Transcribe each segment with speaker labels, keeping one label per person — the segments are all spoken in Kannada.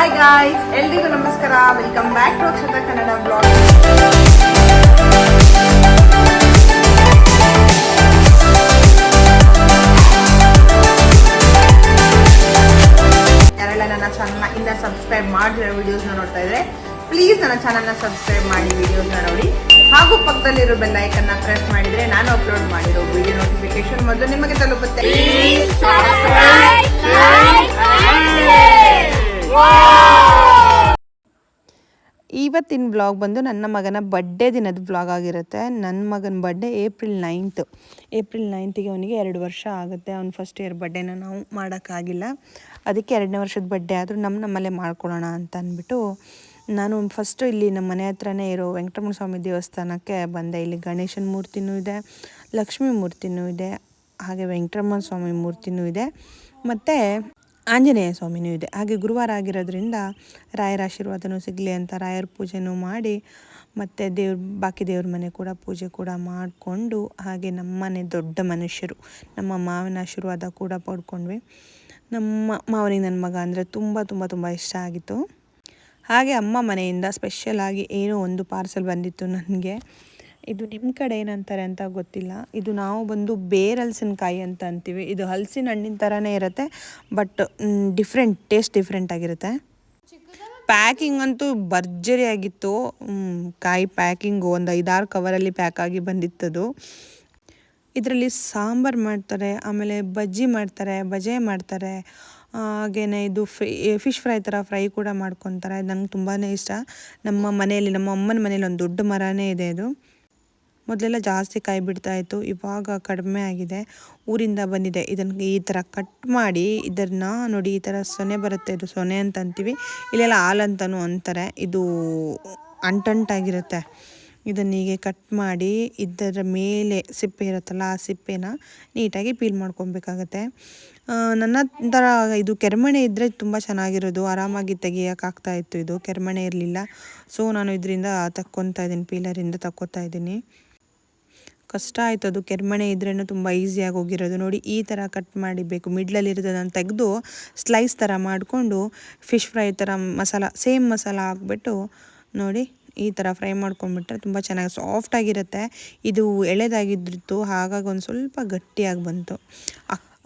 Speaker 1: ಹಾಯ್ ಗಾಯ್ಸ್, ಎಲ್ರಿಗೂ ನಮಸ್ಕಾರ. Welcome back to Akshata Kannada blog. ಯಾರೆಲ್ಲ ನನ್ನ ಚಾನಲ್ನ ಇನ್ನ ಸಬ್ಸ್ಕ್ರೈಬ್ ಮಾಡಿರೋ ವಿಡಿಯೋಸ್ನ ನೋಡ್ತಾ ಇದ್ರೆ ಪ್ಲೀಸ್ ನನ್ನ ಚಾನಲ್ನ ಸಬ್ಸ್ಕ್ರೈಬ್ ಮಾಡಿ ವಿಡಿಯೋಸ್ನ ನೋಡಿ. ಹಾಗೂ ಪಕ್ಕದಲ್ಲಿರೋ ಬೆಲ್ ಐಕನ್ನ ಪ್ರೆಸ್ ಮಾಡಿದ್ರೆ ನಾನು ಅಪ್ಲೋಡ್ ಮಾಡಿರೋ ವಿಡಿಯೋ ನೋಟಿಫಿಕೇಶನ್ ಮೊದಲು ನಿಮಗೆ ತಲುಪುತ್ತೆ. ಇವತ್ತಿನ ಬ್ಲಾಗ್ ಬಂದು ನನ್ನ ಮಗನ ಬರ್ಡೇ ದಿನದ ಬ್ಲಾಗ್ ಆಗಿರುತ್ತೆ. ನನ್ನ ಮಗನ birthday April 9th. April 9th ಅವನಿಗೆ 2 ವರ್ಷ ಆಗುತ್ತೆ. ಅವ್ನು ಫಸ್ಟ್ ಇಯರ್ ಬರ್ಡೇನ ನಾವು ಮಾಡೋಕ್ಕಾಗಿಲ್ಲ, ಅದಕ್ಕೆ 2ನೇ ವರ್ಷದ ಬರ್ಡೇ ಆದರೂ ನಮ್ಮಲ್ಲೇ ಮಾಡ್ಕೊಳ್ಳೋಣ ಅಂತ ಅಂದ್ಬಿಟ್ಟು ನಾನು ಫಸ್ಟು ಇಲ್ಲಿ ನಮ್ಮ ಮನೆ ಹತ್ರನೇ ಇರೋ ವೆಂಕಟರಮಣ ಸ್ವಾಮಿ ದೇವಸ್ಥಾನಕ್ಕೆ ಬಂದೆ. ಇಲ್ಲಿ ಗಣೇಶನ ಮೂರ್ತಿನೂ ಇದೆ, ಲಕ್ಷ್ಮೀ ಮೂರ್ತಿನೂ ಇದೆ, ಹಾಗೆ ವೆಂಕಟರಮಣ ಸ್ವಾಮಿ ಮೂರ್ತಿನೂ ಇದೆ, ಮತ್ತು ಆಂಜನೇಯ ಸ್ವಾಮಿನೂ ಇದೆ. ಹಾಗೆ ಗುರುವಾರ ಆಗಿರೋದ್ರಿಂದ ರಾಯರ ಆಶೀರ್ವಾದನೂ ಸಿಗಲಿ ಅಂತ ರಾಯರ ಪೂಜೆನೂ ಮಾಡಿ, ಮತ್ತು ಬಾಕಿ ದೇವ್ರ ಮನೆ ಕೂಡ ಪೂಜೆ ಕೂಡ ಮಾಡಿಕೊಂಡು, ಹಾಗೆ ನಮ್ಮನೆ ದೊಡ್ಡ ಮನುಷ್ಯರು ನಮ್ಮ ಮಾವನ ಆಶೀರ್ವಾದ ಕೂಡ ಪಡ್ಕೊಂಡ್ವಿ. ನಮ್ಮ ಮಾವನಿಗೆ ನನ್ನ ಮಗ ಅಂದರೆ ತುಂಬ ತುಂಬ ತುಂಬ ಇಷ್ಟ ಆಗಿತ್ತು. ಹಾಗೆ ಅಮ್ಮ ಮನೆಯಿಂದ ಸ್ಪೆಷಲಾಗಿ ಏನೋ ಒಂದು ಪಾರ್ಸೆಲ್ ಬಂದಿತ್ತು ನನಗೆ. ಇದು ನಿಮ್ಮ ಕಡೆ ಏನಂತಾರೆ ಅಂತ ಗೊತ್ತಿಲ್ಲ. ಇದು ನಾವು ಬಂದು ಬೇರಲಸಿನಕಾಯಿ ಅಂತ ಅಂತೀವಿ. ಇದು ಹಲಸಿನ ಹಣ್ಣಿನ ಥರನೇ ಇರುತ್ತೆ, ಬಟ್ ಟೇಸ್ಟ್ ಡಿಫ್ರೆಂಟ್ ಆಗಿರುತ್ತೆ. ಪ್ಯಾಕಿಂಗ್ ಅಂತೂ ಭರ್ಜರಿಯಾಗಿತ್ತು. ಕಾಯಿ ಪ್ಯಾಕಿಂಗು ಒಂದು 5-6 ಕವರಲ್ಲಿ ಪ್ಯಾಕ್ ಆಗಿ ಬಂದಿತ್ತದು. ಇದರಲ್ಲಿ ಸಾಂಬಾರು ಮಾಡ್ತಾರೆ, ಆಮೇಲೆ ಬಜ್ಜಿ ಮಾಡ್ತಾರೆ, ಬಜೆ ಮಾಡ್ತಾರೆ, ಹಾಗೆಯೇ ಇದು ಫಿಶ್ ಫ್ರೈ ಥರ ಫ್ರೈ ಕೂಡ ಮಾಡ್ಕೊತಾರೆ. ನಂಗೆ ತುಂಬಾ ಇಷ್ಟ. ನಮ್ಮ ಅಮ್ಮನ ಮನೇಲಿ ಒಂದು ದೊಡ್ಡ ಮರನೇ ಇದೆ. ಇದು ಮೊದಲೆಲ್ಲ ಜಾಸ್ತಿ ಕಾಯಿ ಬಿಡ್ತಾಯಿತ್ತು, ಇವಾಗ ಕಡಿಮೆ ಆಗಿದೆ. ಊರಿಂದ ಬಂದಿದೆ. ಇದನ್ನು ಈ ಥರ ಕಟ್ ಮಾಡಿ ಇದನ್ನು ನೋಡಿ, ಈ ಥರ ಸೊನೆ ಬರುತ್ತೆ. ಇದು ಸೊನೆ ಅಂತ ಅಂತೀವಿ, ಇಲ್ಲೆಲ್ಲ ಹಾಲು ಅಂತಲೂ ಅಂತಾರೆ. ಇದು ಅಂಟಂಟಾಗಿರುತ್ತೆ. ಇದನ್ನು ಹೀಗೆ ಕಟ್ ಮಾಡಿ ಇದರ ಮೇಲೆ ಸಿಪ್ಪೆ ಇರುತ್ತಲ್ಲ, ಆ ಸಿಪ್ಪೆನ ನೀಟಾಗಿ ಪೀಲ್ ಮಾಡ್ಕೊಬೇಕಾಗತ್ತೆ. ನನ್ನ ಥರ ಇದು ಕೆರೆಮಣೆ ಇದ್ದರೆ ತುಂಬ ಚೆನ್ನಾಗಿರೋದು, ಆರಾಮಾಗಿ ತೆಗಿಯೋಕ್ಕಾಗ್ತಾಯಿತ್ತು. ಇದು ಕೆರೆಮಣೆ ಇರಲಿಲ್ಲ, ಸೊ ನಾನು ಇದರಿಂದ ತಕ್ಕೊತಾ ಇದ್ದೀನಿ, ಪೀಲರಿಂದ ತಕ್ಕೊತಾ ಇದ್ದೀನಿ. ಕಷ್ಟ ಆಯಿತು. ಅದು ಕೆರೆಮಣೆ ಇದ್ರೂ ತುಂಬ ಈಸಿಯಾಗಿ ಹೋಗಿರೋದು. ನೋಡಿ, ಈ ಥರ ಕಟ್ ಮಾಡಿಬೇಕು. ಮಿಡ್ಲಲ್ಲಿರೋದನ್ನು ತೆಗೆದು ಸ್ಲೈಸ್ ಥರ ಮಾಡಿಕೊಂಡು ಫಿಶ್ ಫ್ರೈ ಥರ ಸೇಮ್ ಮಸಾಲ ಹಾಕ್ಬಿಟ್ಟು ನೋಡಿ ಈ ಥರ ಫ್ರೈ ಮಾಡ್ಕೊಂಡ್ಬಿಟ್ರೆ ತುಂಬ ಚೆನ್ನಾಗಿ ಸಾಫ್ಟಾಗಿರುತ್ತೆ. ಇದು ಎಳೆದಾಗಿದ್ದಿತ್ತು, ಹಾಗಾಗಿ ಒಂದು ಸ್ವಲ್ಪ ಗಟ್ಟಿಯಾಗಿ ಬಂತು.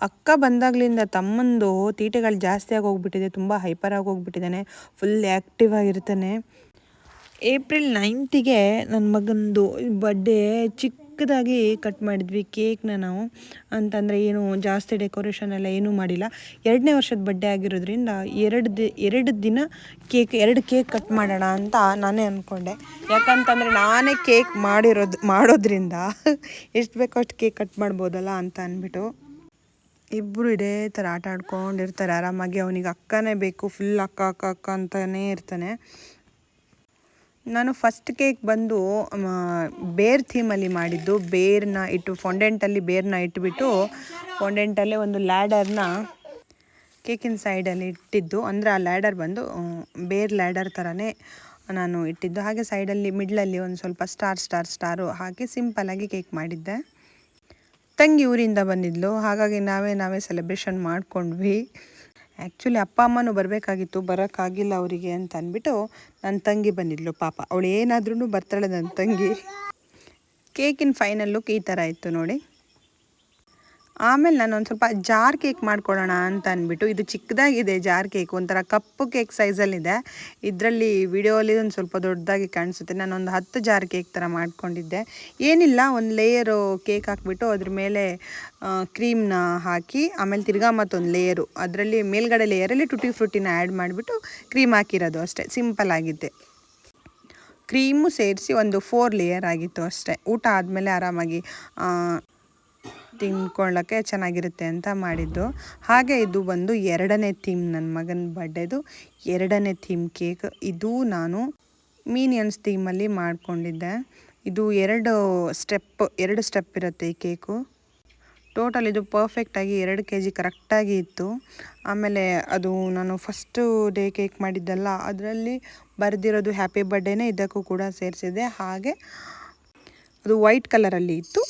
Speaker 1: ಅಕ್ಕ ಬಂದಾಗಲಿಂದ ತಮ್ಮಂದು ತೀಟೆಗಳು ಜಾಸ್ತಿ ಆಗಿ ಹೋಗ್ಬಿಟ್ಟಿದೆ, ತುಂಬ ಹೈಪರ್ ಆಗಿ ಹೋಗ್ಬಿಟ್ಟಿದ್ದಾನೆ, ಫುಲ್ ಆ್ಯಕ್ಟಿವ್ ಆಗಿರ್ತಾನೆ. ಏಪ್ರಿಲ್ 9th ನನ್ನ ಮಗಂದು ಬರ್ಡೇ ಚಿಕ್ಕದಾಗಿ ಕಟ್ ಮಾಡಿದ್ವಿ ಕೇಕ್ನ ನಾವು. ಅಂತಂದರೆ ಏನು ಜಾಸ್ತಿ ಡೆಕೋರೇಷನ್ ಎಲ್ಲ ಏನೂ ಮಾಡಿಲ್ಲ. 2ನೇ ವರ್ಷದ ಬರ್ಡೇ ಆಗಿರೋದ್ರಿಂದ 2 ದಿನ ಎರಡು ಕೇಕ್ ಕಟ್ ಮಾಡೋಣ ಅಂತ ನಾನೇ ಅಂದ್ಕೊಂಡೆ. ಯಾಕಂತಂದರೆ ನಾನೇ ಕೇಕ್ ಮಾಡೋದ್ರಿಂದ ಎಷ್ಟು ಬೇಕೋ ಅಷ್ಟು ಕೇಕ್ ಕಟ್ ಮಾಡ್ಬೋದಲ್ಲ ಅಂತ ಅಂದ್ಬಿಟ್ಟು. ಇಬ್ಬರು ಇದೇ ಥರ ಆಟ ಆಡ್ಕೊಂಡಿರ್ತಾರೆ ಆರಾಮಾಗಿ. ಅವನಿಗೆ ಅಕ್ಕನೇ ಬೇಕು, ಫುಲ್ ಅಕ್ಕ ಅಕ್ಕ ಅಕ್ಕ ಅಂತಲೇ ಇರ್ತಾನೆ. ನಾನು ಫಸ್ಟ್ ಕೇಕ್ ಬಂದು ಬೇರ್ ಥೀಮಲ್ಲಿ ಮಾಡಿದ್ದು. ಬೇರ್ನ ಇಟ್ಟು ಫಾಂಡೆಂಟಲ್ಲಿ ಬೇರ್ನ ಇಟ್ಬಿಟ್ಟು ಫಾಂಡೆಂಟಲ್ಲೇ ಒಂದು ಲ್ಯಾಡರ್ನ ಕೇಕಿನ ಸೈಡಲ್ಲಿ ಇಟ್ಟಿದ್ದು. ಅಂದರೆ ಆ ಲ್ಯಾಡರ್ ಬಂದು ಬೇರ್ ಲ್ಯಾಡರ್ ಥರನೇ ನಾನು ಇಟ್ಟಿದ್ದು. ಹಾಗೆ ಸೈಡಲ್ಲಿ ಮಿಡ್ಲಲ್ಲಿ ಒಂದು ಸ್ವಲ್ಪ ಸ್ಟಾರು ಹಾಕಿ ಸಿಂಪಲ್ಲಾಗಿ ಕೇಕ್ ಮಾಡಿದ್ದೆ. ತಂಗಿ ಊರಿಂದ ಬಂದಿದ್ಲು, ಹಾಗಾಗಿ ನಾವೇ ಸೆಲೆಬ್ರೇಷನ್ ಮಾಡ್ಕೊಂಡ್ವಿ. ಆ್ಯಕ್ಚುಲಿ ಅಪ್ಪ ಅಮ್ಮನೂ ಬರಬೇಕಾಗಿತ್ತು, ಬರೋಕ್ಕಾಗಿಲ್ಲ ಅವರಿಗೆ ಅಂತ ಅಂದ್ಬಿಟ್ಟು ನನ್ನ ತಂಗಿ ಬಂದಿದ್ಲು. ಪಾಪ ಅವಳು ಏನಾದ್ರೂ ಬರ್ತಾಳೆ ನನ್ನ ತಂಗಿ. ಕೇಕಿನ ಫೈನಲ್ ಲುಕ್ ಈ ಥರ ಇತ್ತು ನೋಡಿ. ಆಮೇಲೆ ನಾನು ಒಂದು ಸ್ವಲ್ಪ ಜಾರ್ ಕೇಕ್ ಮಾಡ್ಕೊಳ್ಳೋಣ ಅಂತ ಅಂದ್ಬಿಟ್ಟು, ಇದು ಚಿಕ್ಕದಾಗಿದೆ ಜಾರ್ ಕೇಕ್, ಒಂಥರ ಕಪ್ಪು ಕೇಕ್ ಸೈಜಲ್ಲಿದೆ. ಇದರಲ್ಲಿ ವಿಡಿಯೋಲಿ ಒಂದು ಸ್ವಲ್ಪ ದೊಡ್ಡದಾಗಿ ಕಾಣಿಸುತ್ತೆ. ನಾನೊಂದು 10 ಜಾರ್ ಕೇಕ್ ಥರ ಮಾಡ್ಕೊಂಡಿದ್ದೆ. ಏನಿಲ್ಲ, ಒಂದು ಲೇಯರು ಕೇಕ್ ಹಾಕ್ಬಿಟ್ಟು ಅದ್ರ ಮೇಲೆ ಕ್ರೀಮ್ನ ಹಾಕಿ, ಆಮೇಲೆ ತಿರ್ಗಾ ಮತ್ತೊಂದು ಲೇಯರು, ಅದರಲ್ಲಿ ಮೇಲ್ಗಡೆ ಲೇಯರಲ್ಲಿ ಟುಟಿ ಫ್ರೂಟಿನ ಆ್ಯಡ್ ಮಾಡಿಬಿಟ್ಟು ಕ್ರೀಮ್ ಹಾಕಿರೋದು ಅಷ್ಟೇ. ಸಿಂಪಲ್ ಆಗಿತ್ತೆ. ಕ್ರೀಮು ಸೇರಿಸಿ ಒಂದು 4 ಲೇಯರ್ ಆಗಿತ್ತು ಅಷ್ಟೇ. ಊಟ ಆದಮೇಲೆ ಆರಾಮಾಗಿ ತಿನ್ಕೊಳ್ಳೋಕ್ಕೆ ಚೆನ್ನಾಗಿರುತ್ತೆ ಅಂತ ಮಾಡಿದ್ದು. ಹಾಗೆ ಇದು ಬಂದು 2ನೇ ಥೀಮ್, ನನ್ನ ಮಗನ ಬರ್ಡೇದು 2ನೇ ಥೀಮ್ ಕೇಕ್. ಇದು ನಾನು ಮೀನಿಯನ್ಸ್ ಥೀಮಲ್ಲಿ ಮಾಡ್ಕೊಂಡಿದ್ದೆ. ಇದು 2 ಸ್ಟೆಪ್ ಇರುತ್ತೆ ಈ ಕೇಕು. ಟೋಟಲ್ ಇದು ಪರ್ಫೆಕ್ಟಾಗಿ 2 kg ಕರೆಕ್ಟಾಗಿ ಇತ್ತು. ಆಮೇಲೆ ಅದು ನಾನು ಫಸ್ಟು ಡೇ ಕೇಕ್ ಮಾಡಿದ್ದಲ್ಲ, ಅದರಲ್ಲಿ ಬರೆದಿರೋದು ಹ್ಯಾಪಿ ಬರ್ಡೇನೇ ಇದಕ್ಕೂ ಕೂಡ ಸೇರಿಸಿದೆ. ಹಾಗೆ ಅದು ವೈಟ್ ಕಲರಲ್ಲಿ ಇತ್ತು.